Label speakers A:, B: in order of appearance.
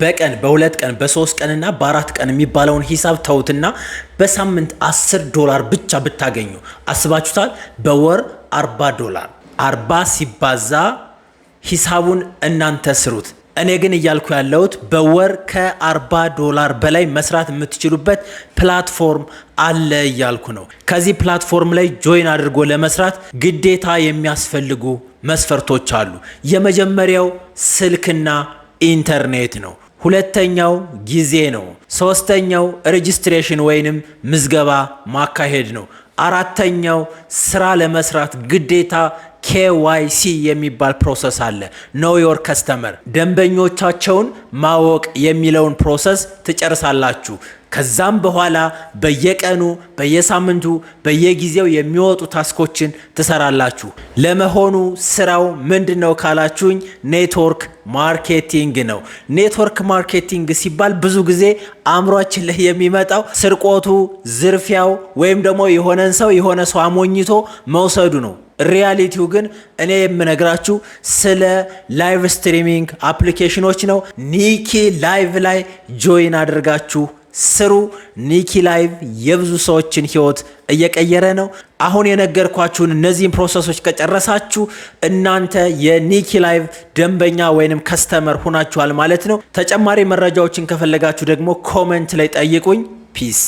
A: በቀን በ2 ቀን በ3 ቀንና በ4 ቀን የሚባለውን ሂሳብ ተውትና በሳምንት $10 ብቻ ብታገኙ አስባችሁታል? በወር $40 40 ሲባዛ ሂሳቡን እናንተ ስሩት። እኔ ግን እያልኩ ያለሁት በወር ከ$40 በላይ መስራት የምትችሉበት ፕላትፎርም አለ እያልኩ ነው። ከዚህ ፕላትፎርም ላይ ጆይን አድርጎ ለመስራት ግዴታ የሚያስፈልጉ መስፈርቶች አሉ። የመጀመሪያው ስልክና ኢንተርኔት ነው። ሁለተኛው ጊዜ ነው። ሶስተኛው ሬጂስትሬሽን ወይንም ምዝገባ ማካሄድ ነው። አራተኛው ስራ ለመስራት ግዴታ KYC የሚባል ፕሮሰስ አለ። ኖው ዮር ከስተመር፣ ደንበኞቻቸውን ማወቅ የሚለውን ፕሮሰስ ትጨርሳላችሁ። ከዛም በኋላ በየቀኑ በየሳምንቱ በየጊዜው የሚወጡ ታስኮችን ትሰራላችሁ። ለመሆኑ ስራው ምንድነው ካላችሁኝ፣ ኔትወርክ ማርኬቲንግ ነው። ኔትወርክ ማርኬቲንግ ሲባል ብዙ ጊዜ አእምሯችን ላይ የሚመጣው ስርቆቱ፣ ዝርፊያው ወይም ደግሞ የሆነን ሰው የሆነ ሰው አሞኝቶ መውሰዱ ነው። ሪያሊቲው ግን እኔ የምነግራችሁ ስለ ላይቭ ስትሪሚንግ አፕሊኬሽኖች ነው። ኒኪ ላይቭ ላይ ጆይን አድርጋችሁ ስሩ። ኒኪ ላይቭ የብዙ ሰዎችን ህይወት እየቀየረ ነው። አሁን የነገርኳችሁን እነዚህን ፕሮሰሶች ከጨረሳችሁ እናንተ የኒኪ ላይቭ ደንበኛ ወይንም ከስተመር ሆናችኋል ማለት ነው። ተጨማሪ መረጃዎችን ከፈለጋችሁ ደግሞ ኮሜንት ላይ ጠይቁኝ። ፒስ